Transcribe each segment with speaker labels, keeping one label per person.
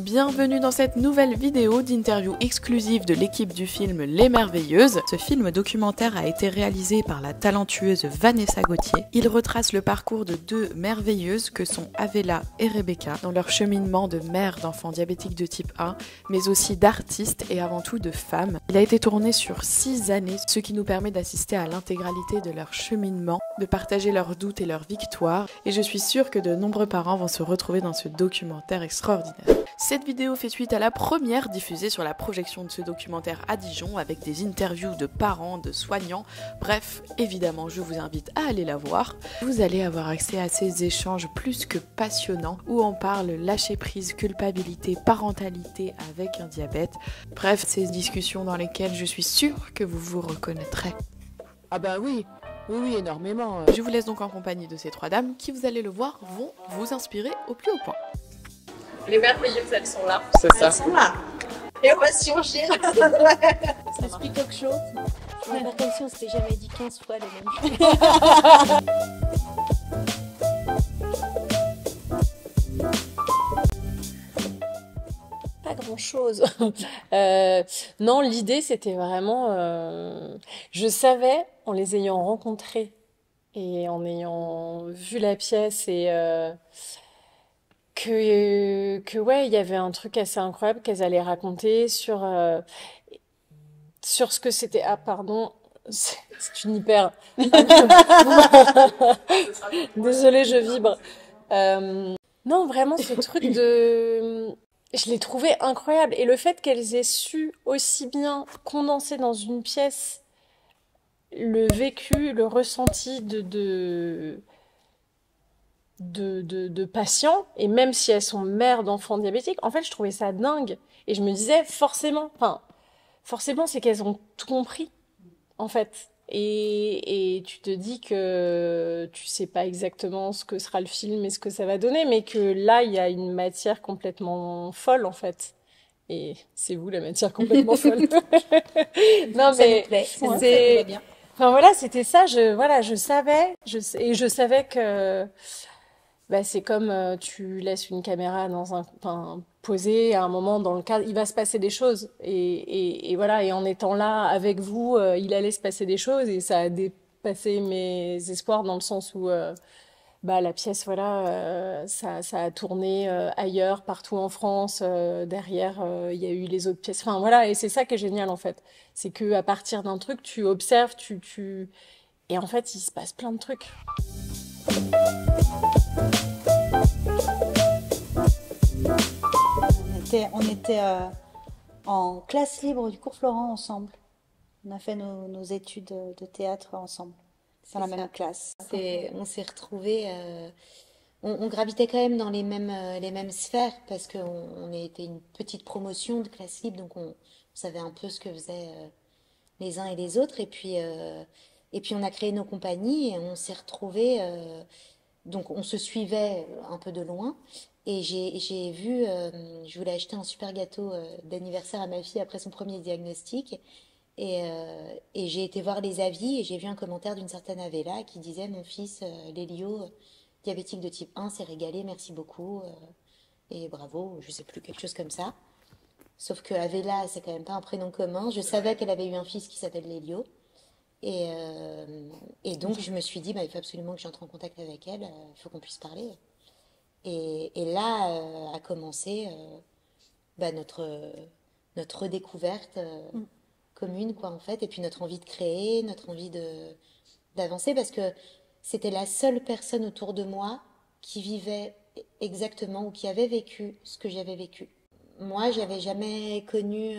Speaker 1: Bienvenue dans cette nouvelle vidéo d'interview exclusive de l'équipe du film Les Merveilleuses. Ce film documentaire a été réalisé par la talentueuse Vanessa Gauthier. Il retrace le parcours de deux merveilleuses que sont Avella et Rebecca dans leur cheminement de mère d'enfants diabétiques de type 1, mais aussi d'artistes et avant tout de femmes. Il a été tourné sur 6 années, ce qui nous permet d'assister à l'intégralité de leur cheminement, de partager leurs doutes et leurs victoires, et je suis sûre que de nombreux parents vont se retrouver dans ce documentaire extraordinaire. Cette vidéo fait suite à la première diffusée sur la projection de ce documentaire à Dijon avec des interviews de parents, de soignants. Bref, évidemment, je vous invite à aller la voir. Vous allez avoir accès à ces échanges plus que passionnants où on parle lâcher prise, culpabilité, parentalité avec un diabète. Bref, ces discussions dans lesquelles je suis sûre que vous vous reconnaîtrez.
Speaker 2: Ah bah oui, oui, énormément.
Speaker 1: Je vous laisse donc en compagnie de ces trois dames qui, vous allez le voir, vont vous inspirer au plus haut point.
Speaker 3: Les merveilleuses, elles sont là.
Speaker 2: C'est ça.
Speaker 3: Elles sont là. Et on va surgir.
Speaker 4: Ça explique quelque chose. Je vais faire comme si on s'était jamais dit 15 fois les mêmes choses.
Speaker 3: Pas grand chose. Non, l'idée c'était vraiment. Je savais, en les ayant rencontrés et en ayant vu la pièce que ouais, il y avait un truc assez incroyable qu'elles allaient raconter sur ce que c'était. Ah, pardon, c'est une hyper. Désolée, je vibre. Non, vraiment, ce truc de. Je l'ai trouvé incroyable. Et le fait qu'elles aient su aussi bien condenser dans une pièce le vécu, le ressenti de patients, et même si elles sont mères d'enfants diabétiques, en fait, je trouvais ça dingue. Et je me disais, forcément, c'est qu'elles ont tout compris, en fait. Et tu te dis que tu sais pas exactement ce que sera le film et ce que ça va donner, mais que là, il y a une matière complètement folle, en fait. Et c'est vous, la matière complètement folle. Non, mais c'est...
Speaker 4: bien.
Speaker 3: Enfin voilà, c'était ça, je savais, et je savais que bah, c'est comme tu laisses une caméra posée à un moment dans le cadre, il va se passer des choses. Et voilà, et en étant là avec vous, il allait se passer des choses et ça a dépassé mes espoirs dans le sens où bah, la pièce, voilà, ça a tourné ailleurs, partout en France. Derrière, il y a eu les autres pièces. Enfin voilà, et c'est ça qui est génial en fait. C'est que à partir d'un truc, tu observes, et en fait, il se passe plein de trucs.
Speaker 4: On était en classe libre du cours Florent ensemble. On a fait nos études de théâtre ensemble. C'est la même classe.
Speaker 5: On s'est retrouvés, on gravitait quand même dans les mêmes sphères parce qu'on était une petite promotion de classe libre, donc on savait un peu ce que faisaient les uns et les autres. Et puis on a créé nos compagnies et on s'est retrouvés, donc on se suivait un peu de loin. Et j'ai vu, je voulais acheter un super gâteau d'anniversaire à ma fille après son premier diagnostic. Et j'ai été voir les avis et j'ai vu un commentaire d'une certaine Avella qui disait mon fils Lélio, diabétique de type 1, s'est régalé, merci beaucoup et bravo, je sais plus, quelque chose comme ça. Sauf que Avella, c'est quand même pas un prénom commun. Je savais qu'elle avait eu un fils qui s'appelle Lélio. Et donc je me suis dit, bah, il faut absolument que j'entre en contact avec elle, il faut qu'on puisse parler. Et là a commencé bah, notre redécouverte commune, quoi, en fait, et puis notre envie de créer, notre envie d'avancer, parce que c'était la seule personne autour de moi qui vivait exactement ou qui avait vécu ce que j'avais vécu. Moi, j'avais jamais connu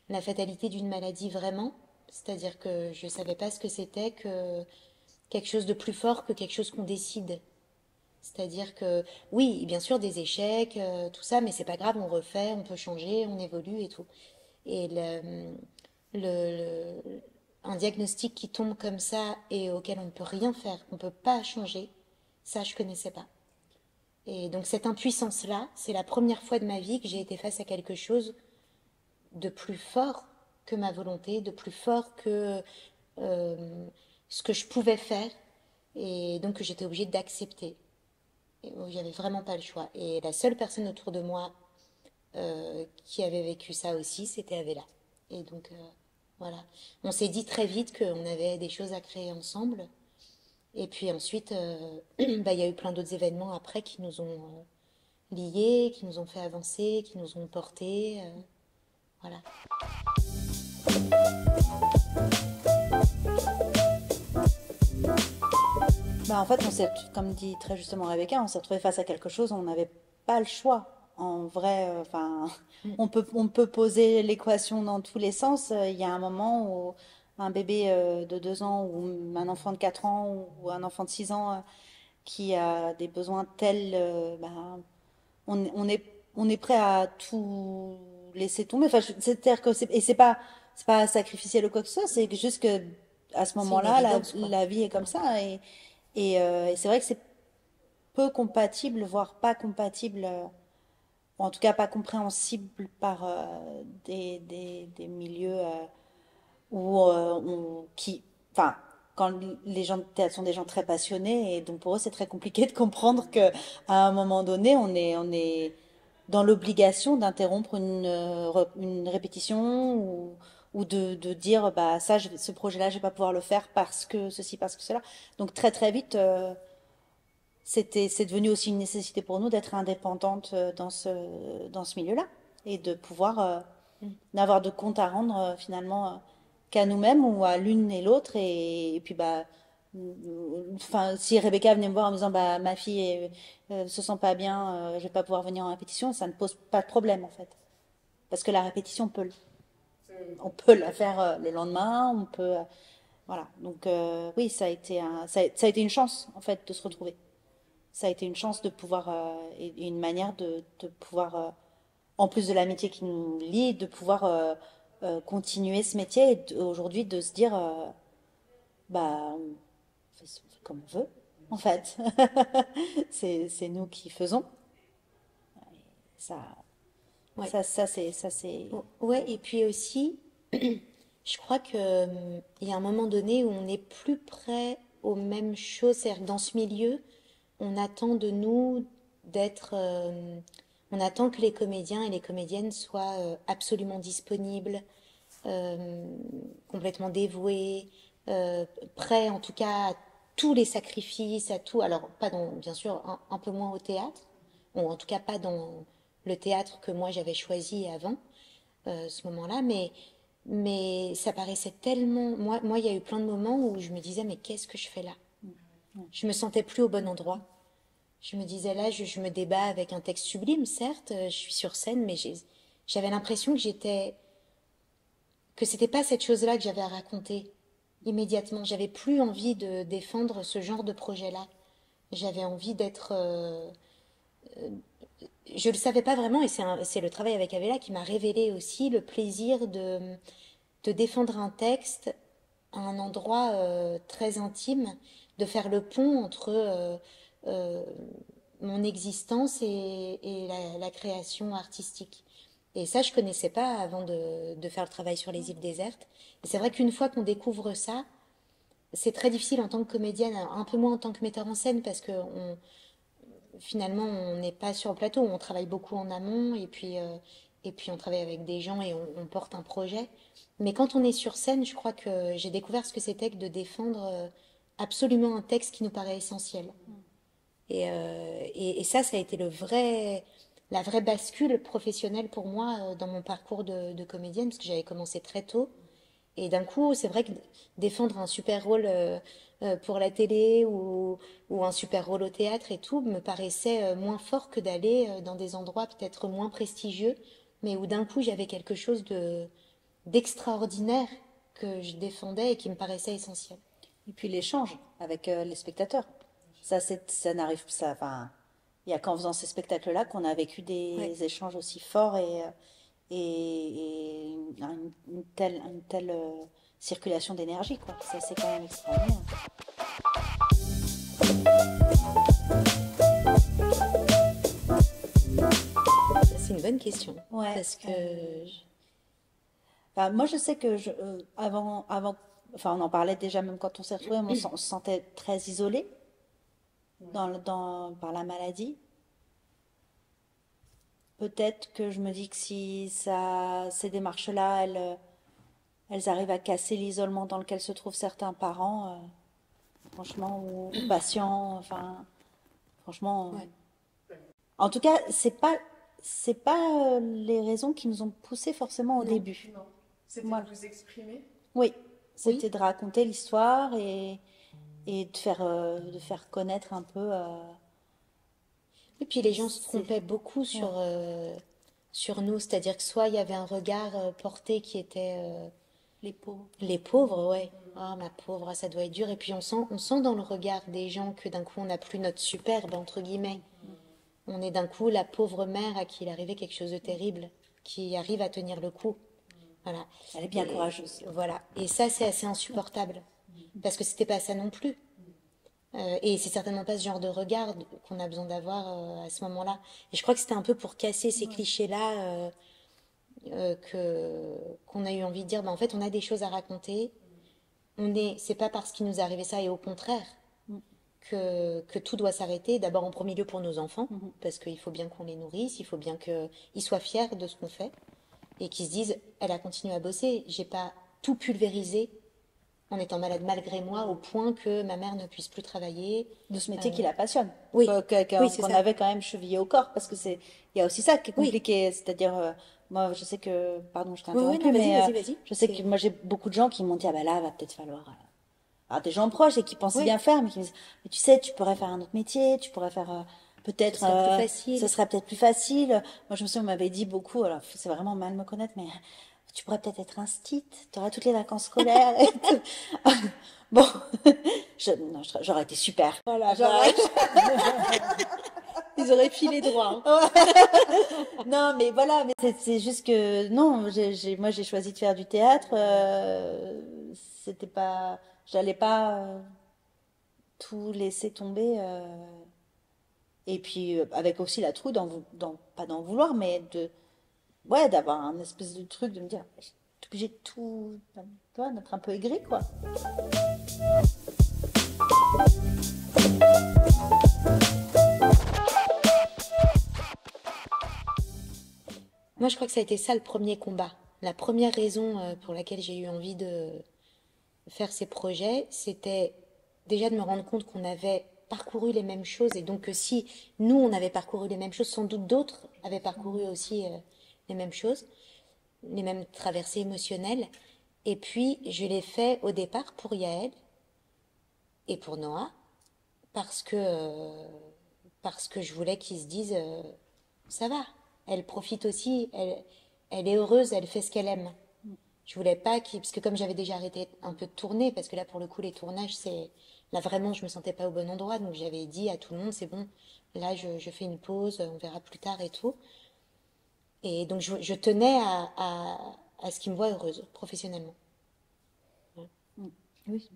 Speaker 5: la fatalité d'une maladie vraiment, c'est-à-dire que je savais pas ce que c'était que quelque chose de plus fort que quelque chose qu'on décide. C'est-à-dire que, oui, bien sûr, des échecs, tout ça, mais c'est pas grave, on refait, on peut changer, on évolue et tout. Et un diagnostic qui tombe comme ça et auquel on ne peut rien faire, qu'on ne peut pas changer, ça, je connaissais pas. Et donc cette impuissance-là, c'est la première fois de ma vie que j'ai été face à quelque chose de plus fort que ma volonté, de plus fort que ce que je pouvais faire. Et donc j'étais obligée d'accepter. J'avais vraiment pas le choix. Et la seule personne autour de moi qui avait vécu ça aussi, c'était Avella. Et donc, voilà. On s'est dit très vite qu'on avait des choses à créer ensemble. Et puis ensuite, bah, il y a eu plein d'autres événements après qui nous ont liés, qui nous ont fait avancer, qui nous ont portés. Voilà.
Speaker 4: Bah, en fait, comme dit très justement Rebecca, on s'est retrouvé face à quelque chose, on n'avait pas le choix. En vrai, enfin, on peut poser l'équation dans tous les sens. Il y a un moment où un bébé de 2 ans ou un enfant de 4 ans ou un enfant de 6 ans qui a des besoins tels, bah, on est prêt à tout laisser tomber. Enfin, c'est-à-dire que c'est pas sacrificiel ou quoi que ce soit, c'est juste que à ce
Speaker 5: C'est une
Speaker 4: moment-là,
Speaker 5: évidence, quoi.
Speaker 4: la vie est comme ça et c'est vrai que c'est peu compatible, voire pas compatible, ou en tout cas pas compréhensible par des milieux où enfin, quand les gens de théâtre sont des gens très passionnés, et donc pour eux c'est très compliqué de comprendre que à un moment donné on est dans l'obligation d'interrompre une répétition ou de dire bah ça ce projet-là je vais pas pouvoir le faire parce que ceci parce que cela. Donc très très vite c'est devenu aussi une nécessité pour nous d'être indépendante dans ce milieu-là et de pouvoir n'avoir de compte à rendre finalement qu'à nous-mêmes ou à l'une et l'autre et puis bah enfin si Rebecca venait me voir en me disant bah ma fille se sent pas bien, je vais pas pouvoir venir en répétition, ça ne pose pas de problème en fait parce que la répétition on peut la faire le lendemain, on peut voilà donc oui ça a été une chance en fait de se retrouver. Ça a été une chance de pouvoir et une manière de pouvoir en plus de l'amitié qui nous lie, de pouvoir continuer ce métier et aujourd'hui de se dire bah on fait comme on veut en fait. C'est nous qui faisons. Ça
Speaker 5: Ouais.
Speaker 4: ça c'est
Speaker 5: Ouais, et puis aussi, je crois que il y a un moment donné où on n'est plus prêt aux mêmes choses. C'est-à-dire que dans ce milieu, on attend de nous d'être, on attend que les comédiens et les comédiennes soient absolument disponibles, euh, complètement dévoués, prêts en tout cas à tous les sacrifices, à tout. Alors pas dans, bien sûr, un peu moins au théâtre, ou en tout cas pas dans le théâtre que moi j'avais choisi avant ce moment-là, mais ça paraissait tellement. Moi, il y a eu plein de moments où je me disais, mais qu'est-ce que je fais là? Je me sentais plus au bon endroit. Je me disais là, je me débat avec un texte sublime, certes, je suis sur scène, mais j'avais l'impression que c'était pas cette chose-là que j'avais à raconter immédiatement. J'avais plus envie de défendre ce genre de projet-là. J'avais envie d'être. Je le savais pas vraiment, et c'est le travail avec Avella qui m'a révélé aussi le plaisir de défendre un texte à un endroit très intime, de faire le pont entre euh, mon existence et la création artistique. Et ça, je connaissais pas avant de faire le travail sur les îles désertes. Et c'est vrai qu'une fois qu'on découvre ça, c'est très difficile en tant que comédienne, un peu moins en tant que metteur en scène, parce que finalement, on n'est pas sur le plateau, on travaille beaucoup en amont, et puis on travaille avec des gens et on porte un projet. Mais quand on est sur scène, je crois que j'ai découvert ce que c'était que de défendre absolument un texte qui nous paraît essentiel. Et ça a été la vraie bascule professionnelle pour moi dans mon parcours de comédienne, parce que j'avais commencé très tôt. Et d'un coup, c'est vrai que défendre un super rôle pour la télé ou un super rôle au théâtre et tout me paraissait moins fort que d'aller dans des endroits peut-être moins prestigieux, mais où d'un coup j'avais quelque chose d'extraordinaire que je défendais et qui me paraissait essentiel.
Speaker 4: et puis l'échange avec les spectateurs. Ça n'arrive ça enfin il y a qu'en faisant ces spectacles-là qu'on a vécu des
Speaker 5: Ouais.
Speaker 4: échanges aussi forts et une telle circulation d'énergie, quoi. Ça, c'est quand même extraordinaire.
Speaker 5: C'est une bonne question.
Speaker 4: Ouais.
Speaker 5: Parce que
Speaker 4: Enfin, moi, je sais que enfin, on en parlait déjà même quand on s'est retrouvés, on se sentait très isolé par la maladie. peut-être que je me dis que si ces démarches-là, elles arrivent à casser l'isolement dans lequel se trouvent certains parents, franchement, ou patients, enfin, franchement.
Speaker 5: Ouais.
Speaker 4: En tout cas, c'est pas les raisons qui nous ont poussés forcément au
Speaker 5: Non.
Speaker 4: début.
Speaker 1: Non. C'était
Speaker 4: Voilà.
Speaker 1: de vous exprimer.
Speaker 4: Oui,
Speaker 5: Oui.
Speaker 4: c'était de raconter l'histoire et de faire connaître un peu.
Speaker 5: Et puis les gens se
Speaker 4: C'est-
Speaker 5: trompaient beaucoup sur nous, c'est-à-dire que soit il y avait un regard porté qui était
Speaker 4: Les pauvres.
Speaker 5: les pauvres, ouais. Ah, ma pauvre, ça doit être dur. Et puis on sent dans le regard des gens que d'un coup on n'a plus notre superbe, entre guillemets. On est d'un coup la pauvre mère à qui il arrivait quelque chose de terrible, qui arrive à tenir le coup. Voilà.
Speaker 4: Elle est bien
Speaker 5: Et
Speaker 4: courageuse.
Speaker 5: voilà. Et ça, c'est assez insupportable. Parce que c'était pas ça non plus. Et c'est certainement pas ce genre de regard qu'on a besoin d'avoir à ce moment-là. Et je crois que c'était un peu pour casser ces clichés-là qu'on a eu envie de dire, bah, en fait, on a des choses à raconter. C'est pas parce qu'il nous est arrivé ça, et au contraire, que tout doit s'arrêter. D'abord, en premier lieu, pour nos enfants, parce qu'il faut bien qu'on les nourrisse, il faut bien qu'ils soient fiers de ce qu'on fait, et qu'ils se disent, elle a continué à bosser, j'ai pas tout pulvérisé en étant malade malgré moi, au point que ma mère ne puisse plus travailler.
Speaker 4: De ce métier qui la passionne.
Speaker 5: Oui. Oui, c'est
Speaker 4: Qu'on
Speaker 5: ça.
Speaker 4: avait quand même chevillé au corps, parce que il y a aussi ça qui est
Speaker 5: Oui.
Speaker 4: compliqué. C'est-à-dire, moi, je sais que, pardon, je t'ai
Speaker 5: Oui, oui,
Speaker 4: interrompu,
Speaker 5: non, vas-y,
Speaker 4: mais
Speaker 5: vas-y, vas-y.
Speaker 4: je sais que moi, j'ai beaucoup de gens qui m'ont dit, ah bah là, va peut-être falloir. Alors, des gens proches et qui pensaient
Speaker 5: Oui.
Speaker 4: bien faire, mais qui me disent, mais tu sais, tu pourrais faire un autre métier, tu pourrais faire peut-être.
Speaker 5: Ce serait plus facile.
Speaker 4: Ce serait peut-être plus facile. Moi, je me souviens, on m'avait dit beaucoup, alors c'est vraiment mal me connaître, mais tu pourrais peut-être être un stit, tu aurais toutes les vacances scolaires et tout. Bon, non, j'aurais été super.
Speaker 5: Voilà,
Speaker 4: J'aurais-
Speaker 5: Ils auraient filé droit. Hein.
Speaker 4: Non, mais voilà, mais c'est juste que non, moi j'ai choisi de faire du théâtre. C'était pas, j'allais pas tout laisser tomber. Et puis avec aussi la trouille pas d'en vouloir, mais ouais, d'avoir un espèce de truc de me dire, je suis obligée de tout, tu vois, d'être un peu aigri, quoi.
Speaker 5: Moi, je crois que ça a été ça le premier combat. La première raison pour laquelle j'ai eu envie de faire ces projets, c'était déjà de me rendre compte qu'on avait parcouru les mêmes choses et donc que si nous, on avait parcouru les mêmes choses, sans doute d'autres avaient parcouru aussi les mêmes choses, les mêmes traversées émotionnelles. Et puis, je l'ai fait au départ pour Yael et pour Noah parce que je voulais qu'ils se disent ça va, elle profite aussi, elle est heureuse, elle fait ce qu'elle aime. Je voulais pas parce que comme j'avais déjà arrêté un peu de tourner, parce que là pour le coup les tournages là vraiment je me sentais pas au bon endroit, donc j'avais dit à tout le monde c'est bon, là je fais une pause, on verra plus tard et tout. Et donc je tenais à ce qu'ils me voient heureuse professionnellement.
Speaker 4: Oui.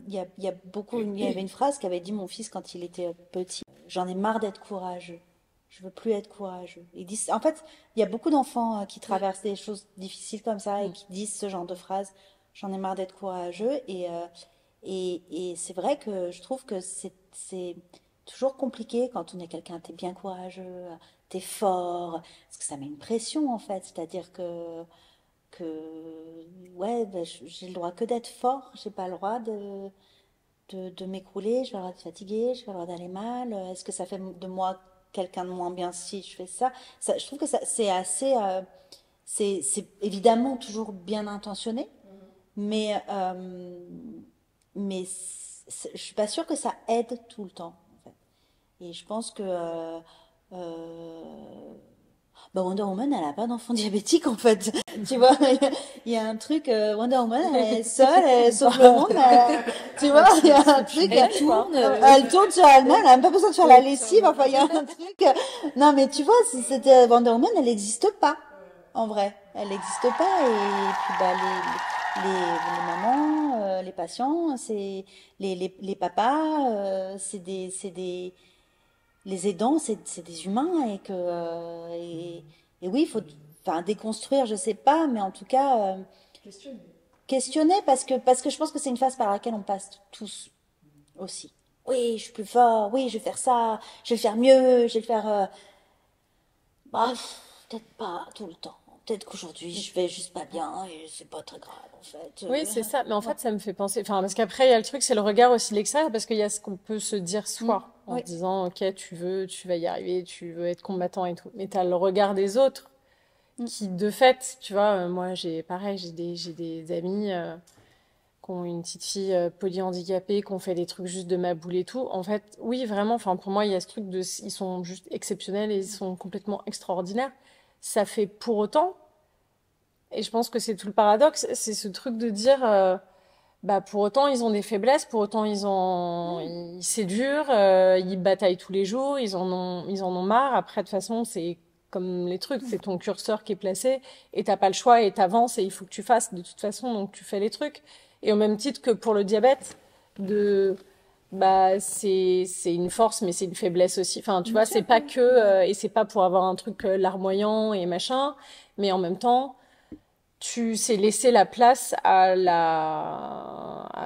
Speaker 4: Il y avait une phrase qu'avait dit mon fils quand il était petit. J'en ai marre d'être courageux. Je veux plus être courageux. En fait, il y a beaucoup d'enfants qui traversent des choses difficiles comme ça et qui disent ce genre de phrase. J'en ai marre d'être courageux. Et c'est vrai que je trouve que c'est toujours compliqué quand on est quelqu'un, t'es bien courageux, t'es fort, parce que ça met une pression en fait. C'est-à-dire que ouais, ben, j'ai le droit que d'être fort, j'ai pas le droit de m'écrouler, j'ai pas le droit de fatiguer, j'ai pas le droit d'aller mal. Est-ce que ça fait de moi quelqu'un de moins bien si je fais ça? Je trouve que c'est assez, c'est évidemment toujours bien intentionné, mais je suis pas sûre que ça aide tout le temps, en fait. Et je pense que bah Wonder Woman, elle a pas d'enfant diabétique en fait. Tu vois, il y a un truc, Wonder Woman, elle est seule, elle sauve le monde. Tu vois, il y a un truc. Elle tourne sur elle-même, elle a même pas besoin de faire la lessive. Enfin, il y a un truc. Non, mais tu vois, c'était Wonder Woman, elle n'existe pas en vrai. Elle n'existe pas. Et puis bah les mamans, les patients, c'est les papas, c'est des les aidants, c'est des humains et oui, il faut enfin déconstruire, je sais pas, mais en tout cas questionner parce que je pense que c'est une phase par laquelle on passe tous aussi. Oui, je suis plus fort, oui, je vais faire ça, je vais le faire mieux, je vais le faire. Bah, peut-être pas tout le temps. Peut-être qu'aujourd'hui, je vais juste pas bien et c'est pas très grave, en fait.
Speaker 3: Oui, c'est ça. Mais en fait, ça me fait penser. Enfin, parce qu'après, il y a le truc, c'est le regard aussi de l'extérieur, parce qu'il y a ce qu'on peut se dire soi, en
Speaker 4: Oui.
Speaker 3: se disant, ok, tu vas y arriver, tu veux être combattant et tout. Mais t'as le regard des autres qui, de fait, tu vois, moi, pareil, j'ai des amis qui ont une petite fille polyhandicapée, qui ont fait des trucs juste de ma boule et tout. En fait, oui, vraiment. Enfin, pour moi, il y a ce truc ils sont juste exceptionnels et ils sont complètement extraordinaires. Ça fait pour autant. Et je pense que c'est tout le paradoxe, c'est ce truc de dire, bah pour autant ils ont des faiblesses, pour autant c'est dur, ils bataillent tous les jours, ils en ont marre. Après de toute façon c'est comme les trucs, c'est ton curseur qui est placé et t'as pas le choix et t'avances et il faut que tu fasses de toute façon, donc tu fais les trucs. Et au même titre que pour le diabète, bah c'est une force mais c'est une faiblesse aussi. Enfin tu vois, c'est pas que et c'est pas pour avoir un truc larmoyant et machin, mais en même temps tu sais laisser la place à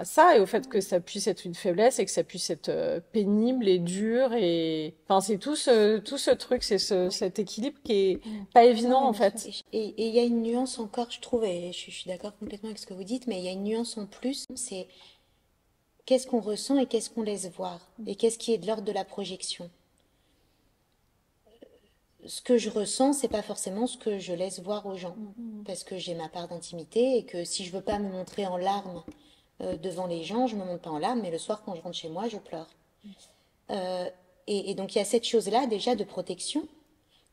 Speaker 3: ça et au fait que ça puisse être une faiblesse et que ça puisse être pénible et dur et enfin c'est tout ce truc, cet équilibre qui est pas évident
Speaker 5: Non,
Speaker 3: en
Speaker 5: bien sûr.
Speaker 3: fait.
Speaker 5: Et il y a une nuance encore, je trouve, et je suis d'accord complètement avec ce que vous dites, mais il y a une nuance en plus, c'est qu'est-ce qu'on ressent et qu'est-ce qu'on laisse voir, et qu'est-ce qui est de l'ordre de la projection. Ce que je ressens, c'est pas forcément ce que je laisse voir aux gens, parce que j'ai ma part d'intimité et que si je veux pas me montrer en larmes devant les gens, je me montre pas en larmes, mais le soir quand je rentre chez moi, je pleure. Euh, et donc il y a cette chose-là déjà de protection.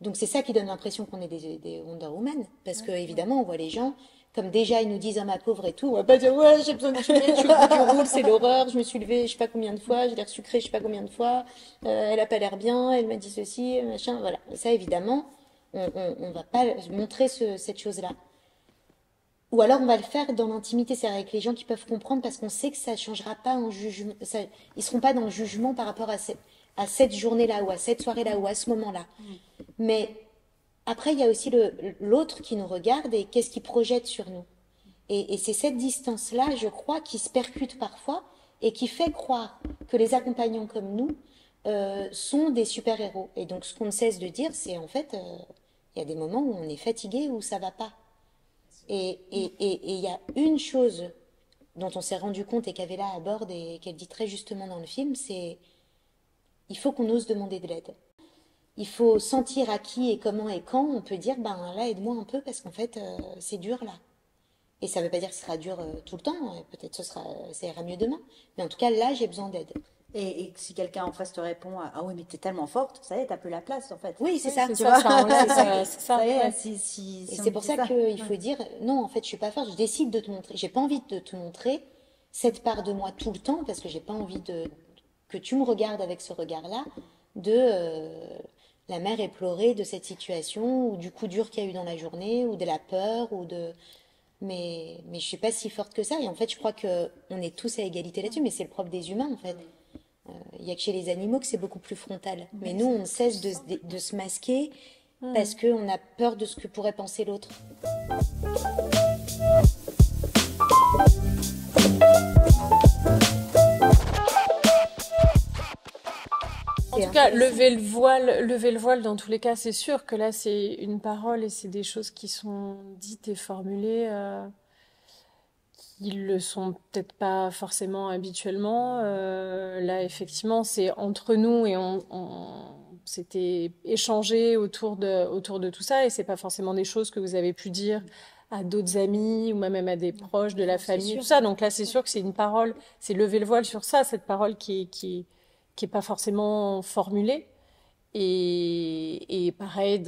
Speaker 5: Donc c'est ça qui donne l'impression qu'on est des Wonder Woman, parce que évidemment on voit les gens comme déjà ils nous disent ah ma pauvre et tout, on va pas dire ouais j'ai besoin de sucrer, je suis au bout du roule, c'est l'horreur, je me suis levée je sais pas combien de fois, j'ai l'air sucré je sais pas combien de fois, elle a pas l'air bien, elle m'a dit ceci, machin, voilà. Ça évidemment on va pas montrer cette chose-là. Ou alors on va le faire dans l'intimité, c'est avec les gens qui peuvent comprendre parce qu'on sait que ça changera pas en jugement, ils seront pas dans le jugement par rapport à cette journée-là ou à cette soirée-là ou à ce moment-là. Mais après, il y a aussi l'autre qui nous regarde et qu'est-ce qu'il projette sur nous. Et c'est cette distance-là, je crois, qui se percute parfois et qui fait croire que les accompagnants comme nous sont des super-héros. Et donc, ce qu'on ne cesse de dire, c'est en fait, il y a des moments où on est fatigué, où ça va pas. Et il y a une chose dont on s'est rendu compte et qu'Avella aborde et qu'elle dit très justement dans le film, c'est il faut qu'on ose demander de l'aide. Il faut sentir à qui et comment et quand on peut dire ben là aide-moi un peu parce qu'en fait c'est dur là. Et ça veut pas dire que ce sera dur tout le temps, peut-être ça ira mieux demain, mais en tout cas là j'ai besoin d'aide.
Speaker 4: Et si quelqu'un en face te répond ah oui mais t'es tellement forte, ça y est t'as plus la place en fait.
Speaker 5: Oui c'est ça,
Speaker 3: C'est
Speaker 5: tu
Speaker 3: ça,
Speaker 5: vois.
Speaker 3: ça, ouais, c'est ça.
Speaker 4: Ça y est,
Speaker 3: Ouais.
Speaker 4: si
Speaker 5: Et
Speaker 4: on
Speaker 5: c'est pour
Speaker 4: dit
Speaker 5: ça qu'il faut dire non en fait je suis pas forte, je décide de te montrer, j'ai pas envie de te montrer cette part de moi tout le temps parce que j'ai pas envie que tu me regardes avec ce regard-là de la mère éplorée de cette situation ou du coup dur qu'il y a eu dans la journée ou de la peur ou de mais je suis pas si forte que ça et en fait je crois que on est tous à égalité là-dessus mais c'est le propre des humains en fait. Il y a que chez les animaux que c'est beaucoup plus frontal. Mais nous on ne cesse de se masquer parce qu'on a peur de ce que pourrait penser l'autre.
Speaker 3: En tout cas, lever le voile dans tous les cas, c'est sûr que là, c'est une parole et c'est des choses qui sont dites et formulées qui le sont peut-être pas forcément habituellement. Là, effectivement, c'est entre nous et on s'était échangé autour de tout ça et c'est pas forcément des choses que vous avez pu dire à d'autres amis ou même à des proches de la famille, tout ça. Donc là, c'est sûr que c'est une parole, c'est lever le voile sur ça, cette parole qui est pas forcément formulée. Et pareil,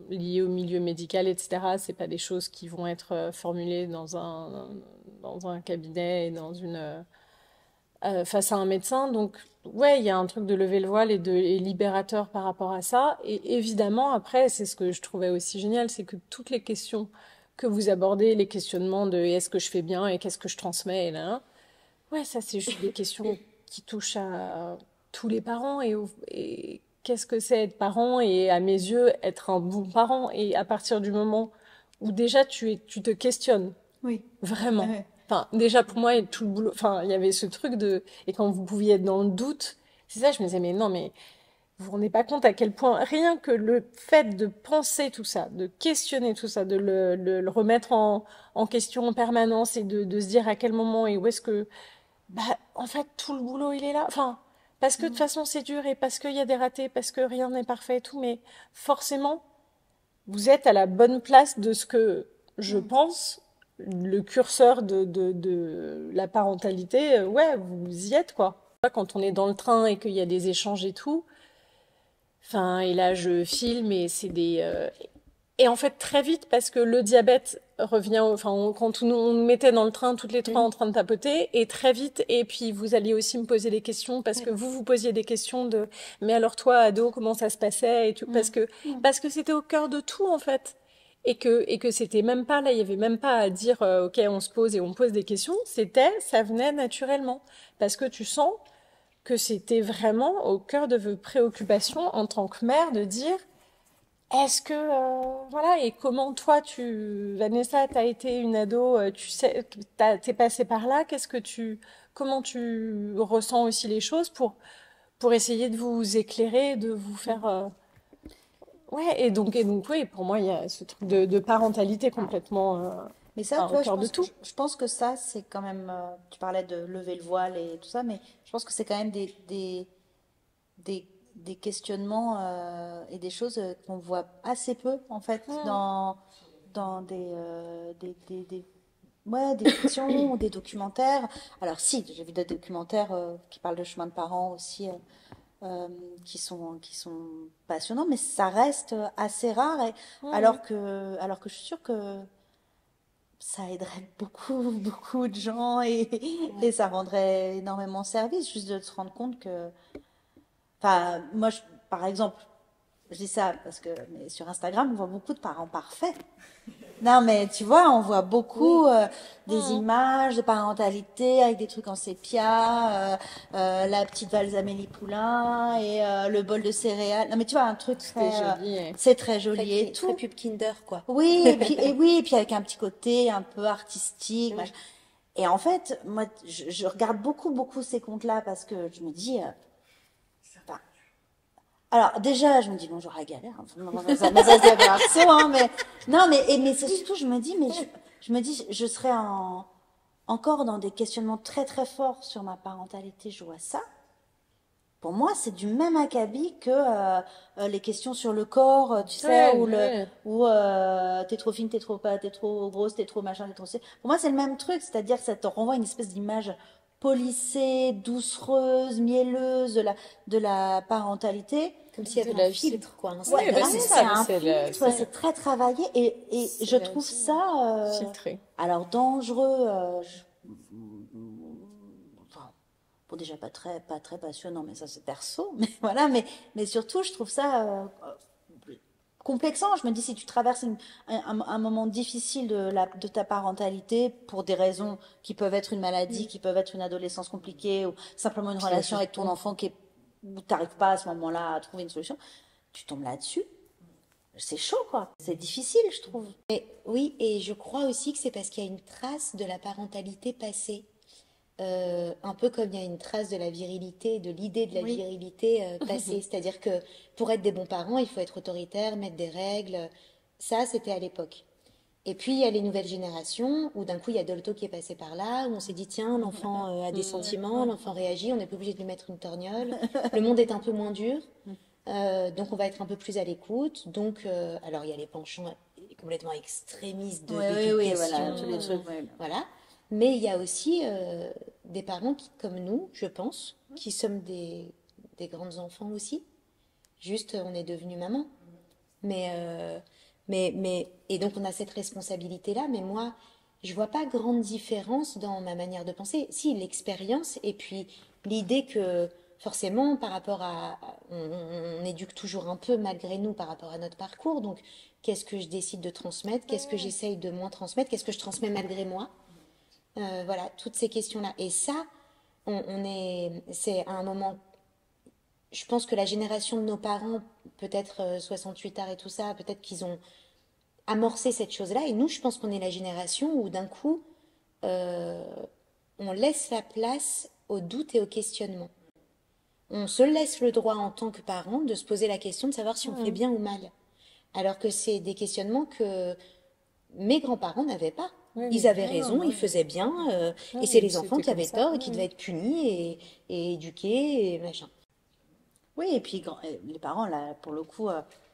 Speaker 3: lié au milieu médical, etc., c'est pas des choses qui vont être formulées dans un cabinet et face à un médecin. Donc, ouais, il y a un truc de lever le voile et libérateur par rapport à ça. Et évidemment, après, c'est ce que je trouvais aussi génial, c'est que toutes les questions que vous abordez, les questionnements de est-ce que je fais bien et qu'est-ce que je transmets, et là, ouais, ça, c'est juste des questions qui touchent à tous les parents et qu'est-ce que c'est être parent et à mes yeux, être un bon parent. Et à partir du moment où déjà tu te questionnes
Speaker 4: Oui.
Speaker 3: Vraiment.
Speaker 4: Ouais.
Speaker 3: Enfin, déjà pour moi, et tout le boulot, enfin, il y avait ce truc de, et quand vous pouviez être dans le doute, c'est ça, je me disais, mais non, mais vous vous rendez pas compte à quel point, rien que le fait de penser tout ça, de questionner tout ça, de le remettre en question en permanence et de se dire à quel moment et où est-ce que, bah, en fait, tout le boulot, il est là. Enfin, parce que de toute façon, c'est dur et parce qu'il y a des ratés, parce que rien n'est parfait et tout, mais forcément, vous êtes à la bonne place de ce que je pense, le curseur de la parentalité, ouais, vous y êtes, quoi. Quand on est dans le train et qu'il y a des échanges et tout, enfin, et là, je filme et c'est des... Et en fait, très vite, parce que le diabète revient, enfin, quand on nous mettait dans le train toutes les trois en train de tapoter, et très vite, et puis vous alliez aussi me poser des questions, parce que vous posiez des questions de, mais alors toi, ado, comment ça se passait, et tout, parce que c'était au cœur de tout, en fait. Et que c'était même pas, là, il y avait même pas à dire, ok, on se pose et on pose des questions, ça venait naturellement. Parce que tu sens que c'était vraiment au cœur de vos préoccupations en tant que mère de dire, est-ce que, voilà, et comment toi, Vanessa, t'as été une ado, tu sais, t'es passée par là, comment tu ressens aussi les choses pour essayer de vous éclairer, de vous faire, ouais, et donc, oui, pour moi, il y a ce truc de parentalité complètement,
Speaker 4: Mais ça, tu
Speaker 3: au
Speaker 4: vois,
Speaker 3: cœur de tout.
Speaker 4: je pense que ça, c'est quand même. Tu parlais de lever le voile et tout ça, mais je pense que c'est quand même des questionnements et des choses qu'on voit assez peu, en fait, dans ouais, des fictions ou des documentaires. Alors, si, j'ai vu des documentaires qui parlent de chemin de parents aussi. Qui sont passionnants, mais ça reste assez rare. Alors que je suis sûre que ça aiderait beaucoup, beaucoup de gens et ça rendrait énormément service juste de se rendre compte que. Enfin, moi, par exemple, je dis ça parce que mais sur Instagram, on voit beaucoup de parents parfaits. Non, mais tu vois, on voit beaucoup des images de parentalité avec des trucs en sépia, la petite valse Amélie Poulain et le bol de céréales. Non, mais tu vois, un truc
Speaker 3: C'était
Speaker 4: très,
Speaker 3: joli.
Speaker 4: c'est très joli et
Speaker 5: Très
Speaker 4: tout.
Speaker 5: pub Kinder, quoi.
Speaker 4: Oui, et puis avec un petit côté un peu artistique. Machin. Et en fait, moi, je regarde beaucoup, beaucoup ces comptes-là parce que je me dis, enfin, alors déjà, je me dis bonjour à la galère, hein. Ça c'est perso, hein, mais non, mais c'est surtout, je serais encore dans des questionnements très très forts sur ma parentalité. Je vois ça. Pour moi, c'est du même acabit que les questions sur le corps, tu sais,
Speaker 3: Ouais, ouais.
Speaker 4: ou t'es trop fine, t'es trop pas, t'es trop grosse, t'es trop machin, t'es trop. Pour moi, c'est le même truc, c'est-à-dire que ça te renvoie une espèce d'image polissée, doucereuse, mielleuse de la parentalité.
Speaker 5: Comme s'il y
Speaker 3: De
Speaker 5: avait un
Speaker 3: la vie.
Speaker 5: filtre, quoi.
Speaker 3: Ouais, bah,
Speaker 4: Ouais,
Speaker 3: c'est
Speaker 4: c'est
Speaker 3: ça,
Speaker 4: un
Speaker 3: c'est
Speaker 4: filtre, c'est très travaillé et
Speaker 3: c'est
Speaker 4: je
Speaker 3: la
Speaker 4: trouve
Speaker 3: vie
Speaker 4: ça
Speaker 3: filtrée.
Speaker 4: alors dangereux. Enfin, bon, déjà pas très passionnant, mais ça c'est perso. Mais voilà, mais surtout, je trouve ça complexant. Je me dis, si tu traverses un moment difficile de ta parentalité pour des raisons qui peuvent être une maladie, qui peuvent être une adolescence compliquée ou simplement une relation avec ton enfant où tu n'arrives pas à ce moment-là à trouver une solution, tu tombes là-dessus. C'est chaud, quoi. C'est difficile, je trouve.
Speaker 5: Mais oui, et je crois aussi que c'est parce qu'il y a une trace de la parentalité passée. Un peu comme il y a une trace de la virilité, de l'idée de la virilité passée. C'est-à-dire que pour être des bons parents, il faut être autoritaire, mettre des règles. Ça, c'était à l'époque. Et puis, il y a les nouvelles générations, où d'un coup, il y a Dolto qui est passé par là, où on s'est dit, tiens, l'enfant a des sentiments, l'enfant réagit, on n'est pas obligé de lui mettre une torgnole. Le monde est un peu moins dur, donc on va être un peu plus à l'écoute. Donc, alors, il y a les penchants complètement extrémistes
Speaker 4: Oui, oui, oui,
Speaker 5: d'éducation.
Speaker 4: voilà, tous les trucs. Ouais.
Speaker 5: Voilà. Mais il y a aussi des parents comme nous, je pense, qui sommes des grands enfants aussi. Juste, on est devenu maman. Et donc on a cette responsabilité-là, mais moi, je vois pas grande différence dans ma manière de penser. Si, l'expérience et puis l'idée que forcément, par rapport on éduque toujours un peu malgré nous par rapport à notre parcours. Donc, qu'est-ce que je décide de transmettre? Qu'est-ce que j'essaye de moins transmettre? Qu'est-ce que je transmets malgré moi? Voilà, toutes ces questions-là. Et ça, c'est à un moment. Je pense que la génération de nos parents, peut-être 68 arts et tout ça, peut-être qu'ils ont amorcé cette chose-là. Et nous, je pense qu'on est la génération où d'un coup, on laisse la place au doute et au questionnement. On se laisse le droit en tant que parent de se poser la question de savoir si on fait bien ou mal. Alors que c'est des questionnements que mes grands-parents n'avaient pas.
Speaker 3: Oui,
Speaker 5: Ils
Speaker 3: mais
Speaker 5: avaient raison, ils faisaient bien, et c'est les enfants
Speaker 3: c'était
Speaker 5: qui avaient
Speaker 3: comme ça,
Speaker 5: tort et qui devaient être punis et éduqués et machin.
Speaker 4: Oui, et puis les parents, là, pour le coup,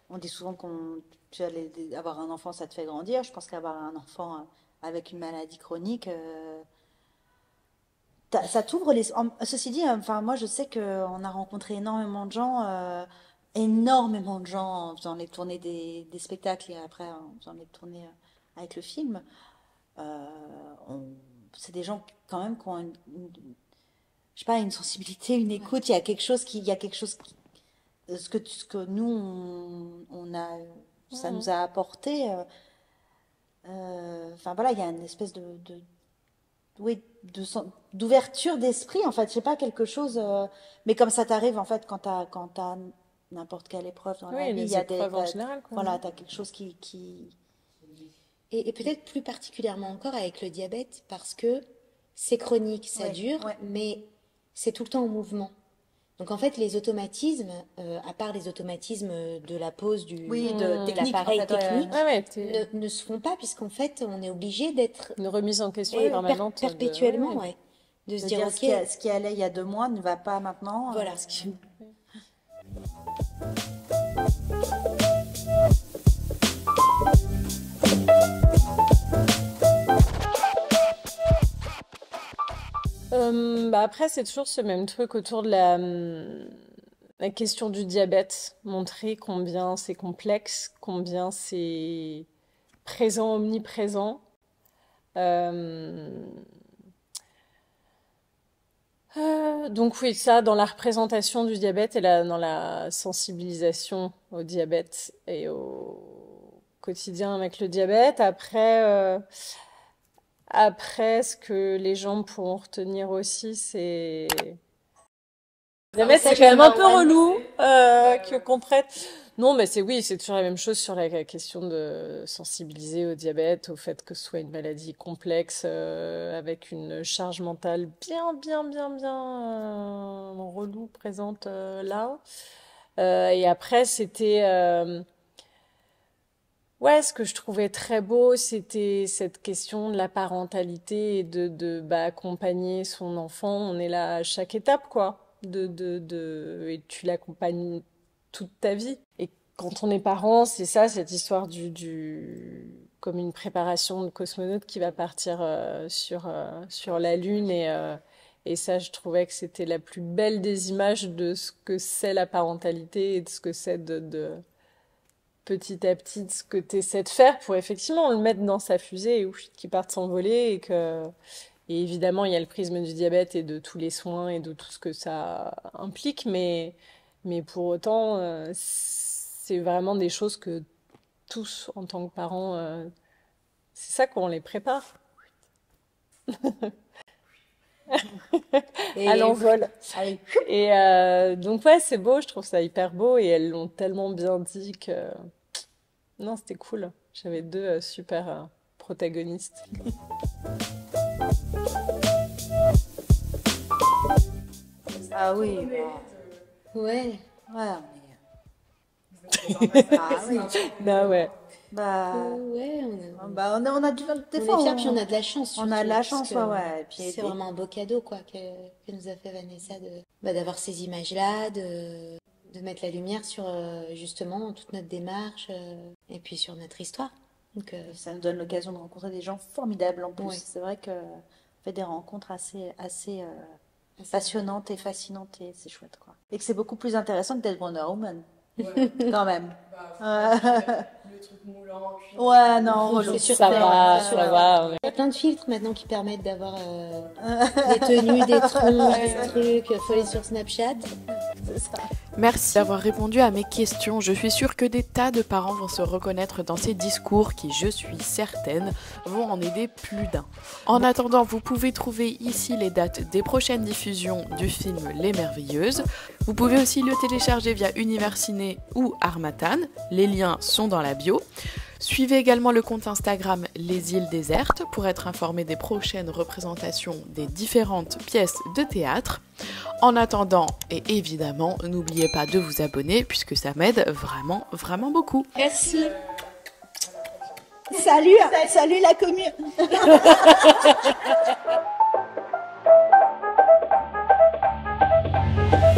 Speaker 4: on dit souvent avoir un enfant, ça te fait grandir. Je pense qu'avoir un enfant avec une maladie chronique, ça t'ouvre les... Ceci dit, enfin, moi, je sais qu'on a rencontré énormément de gens en faisant les tournées des spectacles et après en faisant les tournées avec le film. C'est des gens quand même qui ont je sais pas, une sensibilité, une écoute. Il y a quelque chose ce que nous ça nous a apporté. Enfin voilà, il y a une espèce oui, d'ouverture d'esprit en fait. Je sais pas, quelque chose. Mais comme ça t'arrive en fait quand t'as n'importe quelle épreuve dans la vie,
Speaker 3: les
Speaker 4: il y a
Speaker 3: épreuves en général, quoi.
Speaker 4: voilà, t'as quelque chose qui...
Speaker 5: Et peut-être plus particulièrement encore avec le diabète, parce que c'est chronique, ça dure, mais c'est tout le temps en mouvement. Donc en fait, les automatismes, à part les automatismes de la pose de l'appareil technique, ne se font pas, puisqu'en fait, on est obligé d'être...
Speaker 3: Une remise en question permanente.
Speaker 5: Perpétuellement, de se dire, ok...
Speaker 4: ce qui allait il y a 2 mois ne va pas maintenant.
Speaker 5: Voilà.
Speaker 3: Après, c'est toujours ce même truc autour de la question du diabète. Montrer combien c'est complexe, combien c'est présent, omniprésent. Donc oui, ça, dans la représentation du diabète et dans la sensibilisation au diabète et au quotidien avec le diabète. Après, ce que les gens pourront retenir aussi, c'est... Le diabète, c'est quand même un peu relou qu'on traite. Non, mais c'est toujours la même chose sur la question de sensibiliser au diabète, au fait que ce soit une maladie complexe, avec une charge mentale bien relou présente là. Et après, c'était... ce que je trouvais très beau, c'était cette question de la parentalité et de accompagner son enfant. On est là à chaque étape, quoi. Et tu l'accompagnes toute ta vie. Et quand on est parent, c'est ça, cette histoire comme une préparation de cosmonaute qui va partir sur la Lune. Et ça, je trouvais que c'était la plus belle des images de ce que c'est la parentalité et de ce que c'est de petit à petit ce que tu essaies de faire pour effectivement le mettre dans sa fusée et qu'il parte s'envoler et évidemment il y a le prisme du diabète et de tous les soins et de tout ce que ça implique mais pour autant c'est vraiment des choses que tous en tant que parents c'est ça qu'on les prépare à l'envol. Et donc c'est beau, je trouve ça hyper beau et elles l'ont tellement bien dit que non, c'était cool. J'avais 2 super protagonistes.
Speaker 4: Ah oui.
Speaker 5: Ouais.
Speaker 4: Ah oui.
Speaker 3: Bah ouais.
Speaker 5: Ouais,
Speaker 4: on a des fois,
Speaker 5: on est fiers, puis on a de la chance.
Speaker 4: On a de la chance,
Speaker 5: ouais. C'est vraiment un beau cadeau, quoi, que nous a fait Vanessa d'avoir ces images-là, de mettre la lumière sur, justement, toute notre démarche, et puis sur notre histoire. Donc,
Speaker 4: ça nous donne l'occasion de rencontrer des gens formidables en plus.
Speaker 5: Ouais.
Speaker 4: C'est vrai qu'on fait des rencontres assez passionnantes et fascinantes et c'est chouette, quoi. Et que c'est beaucoup plus intéressant que d'être Wonder Woman. Ouais. Quand même.
Speaker 1: Le truc moulant.
Speaker 4: Ouais, non,
Speaker 5: c'est sûr,
Speaker 3: ça va.
Speaker 5: Il y a plein de filtres maintenant qui permettent d'avoir des tenues, des troncs, des trucs. Faut aller sur Snapchat.
Speaker 4: C'est ça.
Speaker 1: Merci d'avoir répondu à mes questions. Je suis sûre que des tas de parents vont se reconnaître dans ces discours qui, je suis certaine, vont en aider plus d'un. En attendant, vous pouvez trouver ici les dates des prochaines diffusions du film Les Merveilleuses. Vous pouvez aussi le télécharger via Univers Ciné ou Harmattan, les liens sont dans la bio. Suivez également le compte Instagram Les Îles Désertes pour être informé des prochaines représentations des différentes pièces de théâtre. En attendant, et évidemment, n'oubliez pas de vous abonner puisque ça m'aide vraiment, vraiment beaucoup.
Speaker 3: Merci.
Speaker 4: Salut la commune.